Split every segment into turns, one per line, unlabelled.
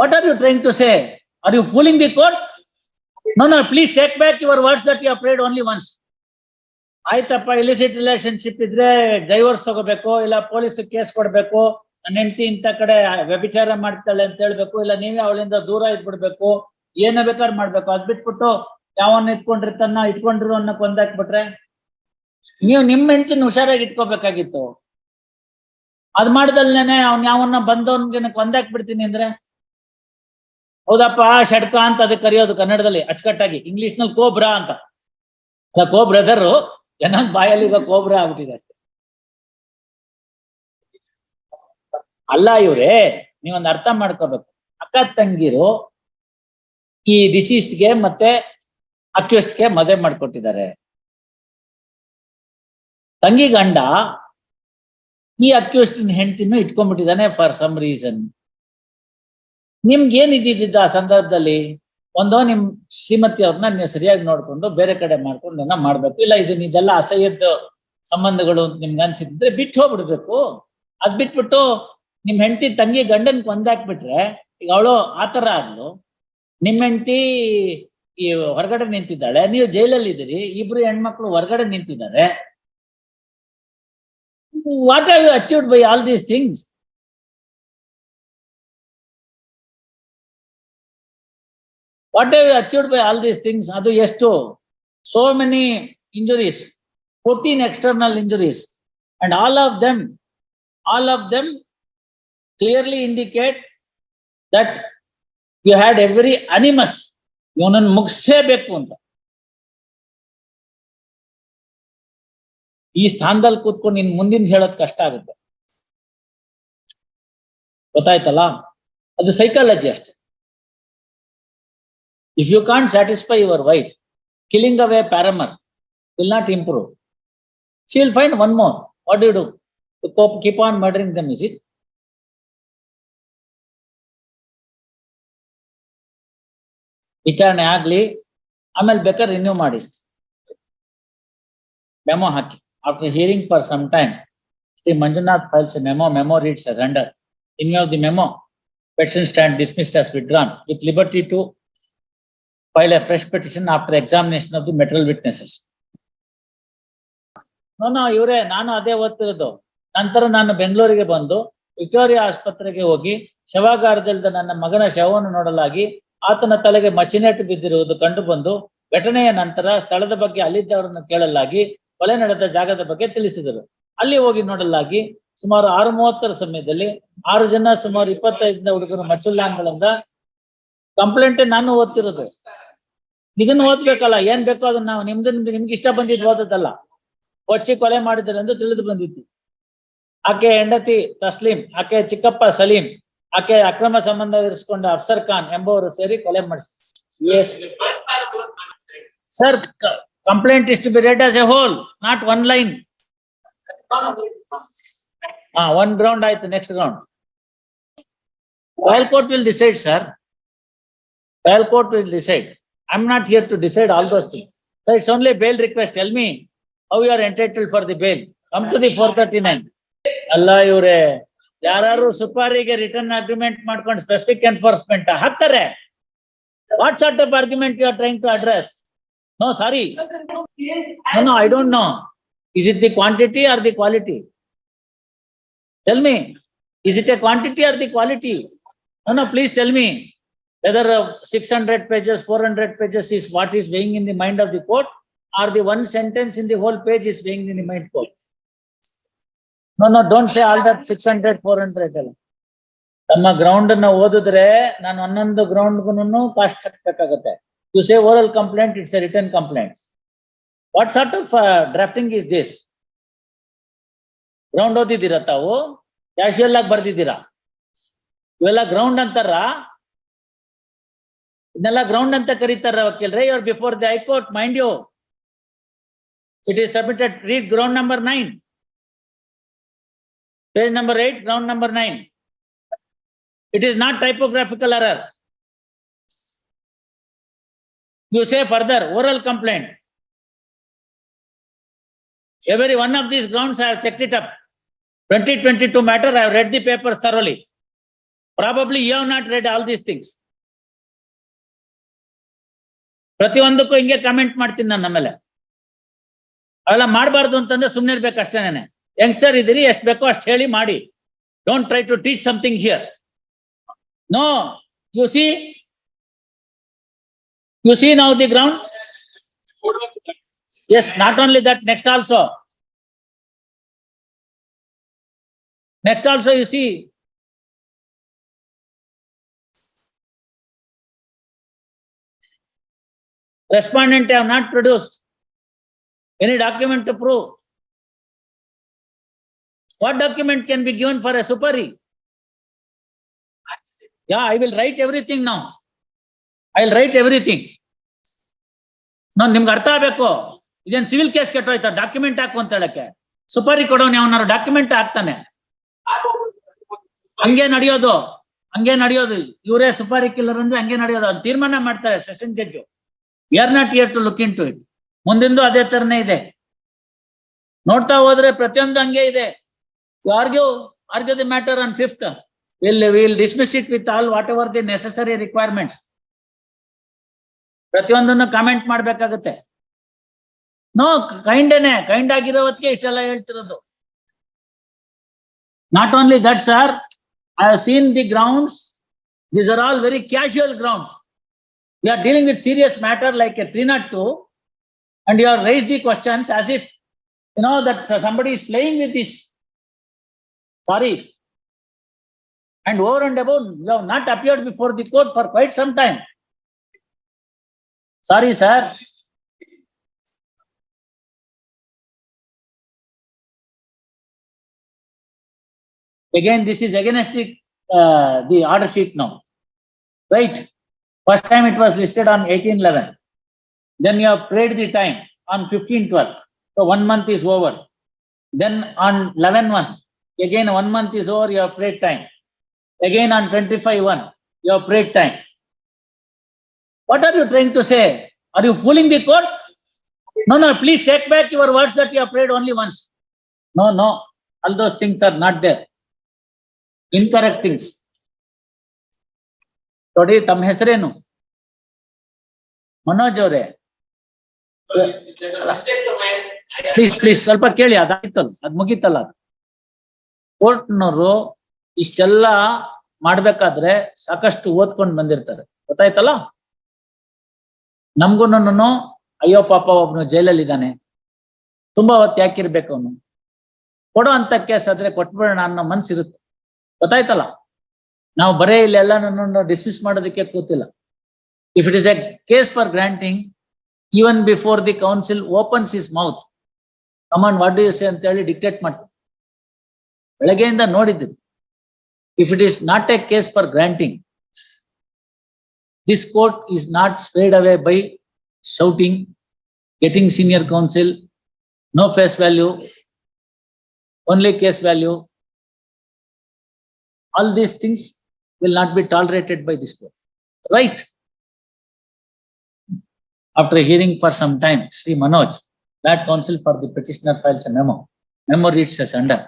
What are you trying to say? Are you fooling the court? No, please take back your words that you have prayed only once. ಆಯ್ತಪ್ಪ, illicit relationship ಇದ್ರೆ divorce ತಗೋಬೇಕು, ಇಲ್ಲ police case ಕೊಡ್ಬೇಕು, ನನ್ನ ಹೆಂಡತಿ ಇಂಥ ಕಡೆ ವ್ಯಭಿಚಾರ ಮಾಡ್ತಾಳೆ ಅಂತ ಹೇಳ್ಬೇಕು, ಇಲ್ಲ ನೀವೇ ಅವಳಿಂದ ದೂರ ಇದ್ಬಿಡ್ಬೇಕು, ಏನ ಬೇಕಾದ್ರೆ ಮಾಡ್ಬೇಕು. ಅದ್ ಬಿಟ್ಬಿಟ್ಟು ಯಾವನ್ನ ಇಟ್ಕೊಂಡಿರೋನ್ನ ಕೊಂದಾಕ್ಬಿಟ್ರೆ ನೀವು ನಿಮ್ಮ ಹೆಂಡತಿನ ಹುಷಾರಾಗಿ ಇಟ್ಕೋಬೇಕಾಗಿತ್ತು. ಅದ್ ಮಾಡ್ದಲ್ನೇನೆ ಅವ್ನ್ ಯಾವನ್ನ ಬಂದವನ್ಗೆ ಕೊಂದಾಕ್ಬಿಡ್ತೀನಿ ಅಂದ್ರೆ, ಹೌದಪ್ಪ ಷಡ್ಕ ಅಂತ ಅದಕ್ಕೆ ಕರೆಯೋದು ಕನ್ನಡದಲ್ಲಿ ಅಚ್ಚುಕಟ್ಟಾಗಿ, ಇಂಗ್ಲಿಷ್ ನಲ್ಲಿ ಕೋಬ್ರಾ ಅಂತ. ಕೋ ಬ್ರದರ್ ಜನ ಬಾಯಲ್ಲಿ ಈಗ ಕೋಬ್ರಾ ಆಗ್ಬಿಟ್ಟಿದೆ. ಅಲ್ಲ ಇವ್ರೆ, ನೀವೊಂದು ಅರ್ಥ ಮಾಡ್ಕೋಬೇಕು. ಅಕ್ಕ ತಂಗಿರು ಈ ಡಿಸೀಸ್ಡ್ಗೆ ಮತ್ತೆ ಅಕ್ಯೂಸ್ಡ್ಗೆ ಮದುವೆ ಮಾಡ್ಕೊಟ್ಟಿದ್ದಾರೆ. ತಂಗಿ ಗಂಡ ಈ ಅಕ್ಯೂಸ್ಡ್ ಹೆಂಡತಿನೂ ಇಟ್ಕೊಂಡ್ಬಿಟ್ಟಿದ್ದಾನೆ ಫಾರ್ ಸಮ್ ರೀಸನ್. ನಿಮ್ಗೆ ಏನ್ ಇದ್ದಿದ್ದ ಆ ಸಂದರ್ಭದಲ್ಲಿ? ಒಂದೋ ನಿಮ್ ಶ್ರೀಮತಿ ಅವ್ರನ್ನ ನೀವು ಸರಿಯಾಗಿ ನೋಡ್ಕೊಂಡು ಬೇರೆ ಕಡೆ ಮಾಡ್ಕೊಂಡು ಮಾಡ್ಬೇಕು, ಇಲ್ಲ ಇದೆಲ್ಲ ಅಸಹ್ಯದ ಸಂಬಂಧಗಳು ನಿಮ್ಗೆ ಅನ್ಸಿದ್ರೆ ಬಿಟ್ಟು ಹೋಗ್ಬಿಡ್ಬೇಕು. ಅದ್ ಬಿಟ್ಬಿಟ್ಟು ನಿಮ್ ಹೆಂಡತಿ ತಂಗಿ ಗಂಡನ್ ಕೊಂದಾಕ್ಬಿಟ್ರೆ, ಈಗ ಅವಳು ಆತರ ಆದ್ಲು, ನಿಮ್ ಹೆಂಡತಿ ಈ ಹೊರಗಡೆ ನಿಂತಿದ್ದಾಳೆ, ನೀವು ಜೈಲಲ್ಲಿ ಇದ್ದೀರಿ, ಇಬ್ರು ಹೆಣ್ಮಕ್ಳು ಹೊರಗಡೆ ನಿಂತಿದ್ದಾರೆ. What are you achieved by all these things? What have you achieved by all these things? ಅದು ಎಷ್ಟು? So many injuries, 14 external injuries, and all of them clearly indicate that you had every animus. ಇವನನ್ನು ಮುಗಿಸೇಬೇಕು ಅಂತ. ಈ ಸ್ಥಾನದಲ್ಲಿ ಕೂತ್ಕೊಂಡು ನಿನ್ ಮುಂದಿನ ಹೇಳೋದ್ ಕಷ್ಟ ಆಗುತ್ತೆ, ಗೊತ್ತಾಯ್ತಲ್ಲ? ಅದು ಸೈಕಾಲಜಿ ಅಷ್ಟೇ. If you can't satisfy your wife, killing away paramour will not improve. She will find one more. What do you do? To keep on murdering them, is it? ವಿಚಾರಣೆ ಆಗ್ಲಿ, ಆಮೇಲೆ ಬೇಕಾದ್ರೆ ರಿನ್ಯೂ ಮಾಡಿ, memo hockey. After hearing for some time, Sri Manjunath files a memo. Memo reads as under. In view of the memo, petition stand dismissed as withdrawn with liberty to file a fresh petition after examination of the material witnesses. No, ಇವರೇ, ನಾನು ಅದೇ ಓದ್ತಿರೋದು. ನಂತರ ನಾನು ಬೆಂಗಳೂರಿಗೆ ಬಂದು Victoria ಆಸ್ಪತ್ರೆಗೆ ಹೋಗಿ ಶವಾಗಾರದಲ್ಲಿದ್ದ ನನ್ನ ಮಗನ ಶವವನ್ನು ನೋಡಲಾಗಿ ಆತನ ತಲೆಗೆ ಮಚಿನೇಟು ಬಿದ್ದಿರುವುದು ಕಂಡು ಬಂದು ಘಟನೆಯ ನಂತರ ಸ್ಥಳದ ಬಗ್ಗೆ ಅಲ್ಲಿದ್ದವರನ್ನು ಕೇಳಲಾಗಿ ಕೊಲೆ ನಡೆದ ಜಾಗದ ಬಗ್ಗೆ ತಿಳಿಸಿದರು. ಅಲ್ಲಿ ಹೋಗಿ ನೋಡಲಾಗಿ ಸುಮಾರು 6:30 ಸಮಯದಲ್ಲಿ 6 ಜನ ಸುಮಾರು 25 ಹುಡುಗರು ಮಚ್ಚುಲ್ಲಾನ್ಗಳಿಂದ ಕಂಪ್ಲೇಂಟ್ ನಾನು ಓದ್ತಿರೋದು. ಇದನ್ನ ಓದ್ಬೇಕಲ್ಲ, ಏನ್ ಬೇಕೋ ಅದನ್ನ ನಾವು ನಿಮ್ಗೆ ಇಷ್ಟ ಬಂದಿದ್ದು ಓದೋದಲ್ಲ. ಕೊಚ್ಚಿ ಕೊಲೆ ಮಾಡಿದ್ದಾರೆ ಎಂದು ತಿಳಿದು ಬಂದಿತ್ತು. ಆಕೆ ಹೆಂಡತಿ ತಸ್ಲೀಂ, ಆಕೆ ಚಿಕ್ಕಪ್ಪ ಸಲೀಂ, ಆಕೆ ಅಕ್ರಮ ಸಂಬಂಧ ಇರಿಸಿಕೊಂಡ ಅಫ್ಸರ್ ಖಾನ್ ಎಂಬುವರು ಸೇರಿ ಕೊಲೆ ಮಾಡಿಸಿದ್ದಾರೆ. Yes sir, complaint is to be read as a whole, not one line. One ground ಆಯ್ತು, next ground trial court will decide sir. Trial court will decide. I'm not here to decide all those things. So it's only bail request. Tell me how you are entitled for the bail. Come to the 439. Allah ಇವರೇ, ಯಾರು ಸುಪಾರಿಗೆ return agreement ಮಾಡ್ಕೊಂಡು specific enforcement ಹಾಕ್ತಾರೆ. What sort of argument you are trying to address? No, sorry. No, I don't know. Is it the quantity or the quality? Tell me. Is it a quantity or the quality? No, please tell me. Whether 600 pages, 400 pages is what is weighing in the mind of the court, or the one sentence in the whole page is weighing in the mind court. No, don't say all that 600, 400. ನಮ್ಮ ground ಅನ್ನ ಓದಿದ್ರೆ ನಾನು ಒಂದೊಂದು ಗ್ರೌಂಡ್ಗೂ cost ಹಾಕ್ಬೇಕಾಗತ್ತೆ. You say oral complaint, it's a written complaint. What sort of drafting is this? Ground ಓದಿದ್ದೀರಾ ತಾವು? Casual ಆಗಿ ಬರ್ದಿದ್ದೀರಾ? ಇವೆಲ್ಲ ground ಅಂತಾರ? ಇದನ್ನೆಲ್ಲ ಗ್ರೌಂಡ್ ಅಂತ ಕರೀತಾರ ವಕೀಲ್ರೆ. You are before the high court, mind you. It is submitted. Read ground number 9, page number 8, ground number 9. It is not typographical error. You say further, oral complaint. Every one of these grounds I have checked it up. 2022 matter, I have read the papers thoroughly. Probably you have not read all these things. ಪ್ರತಿಯೊಂದಕ್ಕೂ ಹಿಂಗೆ comment ಮಾಡ್ತೀನಿ ನಾನು ಆಮೇಲೆ. ಅವೆಲ್ಲ ಮಾಡಬಾರ್ದು ಅಂತಂದ್ರೆ ಸುಮ್ಮನೆ ಇರ್ಬೇಕು ಅಷ್ಟೇನೆ. ಯಂಗ್ಸ್ಟರ್ ಇದ್ದೀರಿ, ಎಷ್ಟು ಬೇಕೋ ಅಷ್ಟು ಹೇಳಿ ಮಾಡಿ. Don't try to teach something here. No, you see now the ground. Yes, not only that, next also you see. Respondent have not produced any document to prove. What document can be given for a supari? Yeah, I will write everything now. I will write everything. No, ನಿಮ್ಗೆ ಅರ್ಥ ಆಗ್ಬೇಕು. ಇದೇನ್ civil case ಕೆಟ್ಟೋಯ್ತಾ document ಹಾಕು ಅಂತ ಹೇಳಕ್ಕೆ? ಸುಪಾರಿ ಕೊಡೋನು ಯಾವನಾರು document ಹಾಕ್ತಾನೆ? ಹಂಗೆ ನಡೆಯೋದು. ಇವರೇ ಸುಪಾರಿ ಕಿಲ್ಲರ್ ಅಂದ್ರೆ ಹಂಗೆ ನಡೆಯೋದು. ಅದು ತೀರ್ಮಾನ ಮಾಡ್ತಾರೆ session judge. We are not here to look into it. ಮುಂದಿಂದು ಅದೇ ತರನೇ ಇದೆ. ನೋಡ್ತಾ ಹೋದ್ರೆ ಪ್ರತಿಯೊಂದು ಹಂಗೆ ಇದೆ. You argue the matter on 5th. We'll dismiss it with all whatever the necessary requirements. ಪ್ರತಿಯೊಂದನ್ನು ಕಾಮೆಂಟ್ ಮಾಡ್ಬೇಕಾಗತ್ತೆ. ನೋ, ಕೈಂಡ್ ಆಗಿರೋವತ್ತಿಗೆ ಇಷ್ಟೆಲ್ಲ ಹೇಳ್ತಿರೋದು. Not only that, sir, I have seen the grounds. These are all very casual grounds. We are dealing with serious matter like a 302, and you have raised the questions as if that somebody is playing with this. Sorry. And over and above, you have not appeared before the court for quite some time. Sorry, sir. Again, this is against the order sheet now. Right? First time it was listed on 18/11. Then you have paid the time on 15/12. So 1 month is over. Then on 11/1, again 1 month is over, you have paid time. Again on 25/1, you have paid time. What are you trying to say? Are you fooling the court? No, please take back your words that you have prayed only once. No, all those things are not there. Incorrect things. ನೋಡಿ, ತಮ್ಮ ಹೆಸರೇನು? ಮನೋಜ್ ಅವರೇ, please ಸ್ವಲ್ಪ ಕೇಳಿ. ಅದಾಯ್ತಲ್ಲ, ಅದ್ ಮುಗೀತಲ್ಲ. ಕೋರ್ಟ್ನವರು ಇಷ್ಟೆಲ್ಲ ಮಾಡ್ಬೇಕಾದ್ರೆ ಸಾಕಷ್ಟು ಓದ್ಕೊಂಡು ಬಂದಿರ್ತಾರೆ, ಗೊತ್ತಾಯ್ತಲ್ಲ. ನಮ್ಗೂನು ಅಯ್ಯೋ ಪಾಪ ಒಬ್ನು ಜೈಲಲ್ಲಿ ಇದ್ದಾನೆ, ತುಂಬಾ ಹೊತ್ತು ಯಾಕಿರ್ಬೇಕು ಅವನು, ಕೊಡೋ ಅಂತ ಕೇಸ್ ಆದ್ರೆ ಕೊಟ್ಬಿಡೋಣ ಅನ್ನೋ ಮನ್ಸಿರುತ್ತೆ, ಗೊತ್ತಾಯ್ತಲ್ಲ. ನಾವು ಬರೇ ಇಲ್ಲೆಲ್ಲ ಡಿಸ್ಮಿಸ್ ಮಾಡೋದಕ್ಕೆ ಕೂತಿಲ್ಲ. If it is a case for granting, even before the counsel opens his mouth, come on what do you say ಅಂತ ಹೇಳಿ ಡಿಕ್ಟೇಟ್ ಮಾಡ್ತಾರೆ. ಬೆಳಗ್ಗೆಯಿಂದ ನೋಡಿದ್ದೀರಿ. If it is not a case for granting, this court is not swayed away by shouting, getting senior counsel, no face value, only case value. All these things will not be tolerated by this court. Right? After hearing for some time, Sri Manoj, that counsel for the petitioner, files a memo. Memo reads as under.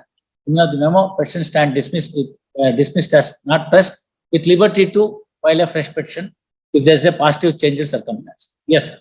In the memo, petition stand dismissed as not pressed, with liberty to file a fresh petition if there is a positive change in circumstance. Yes, sir.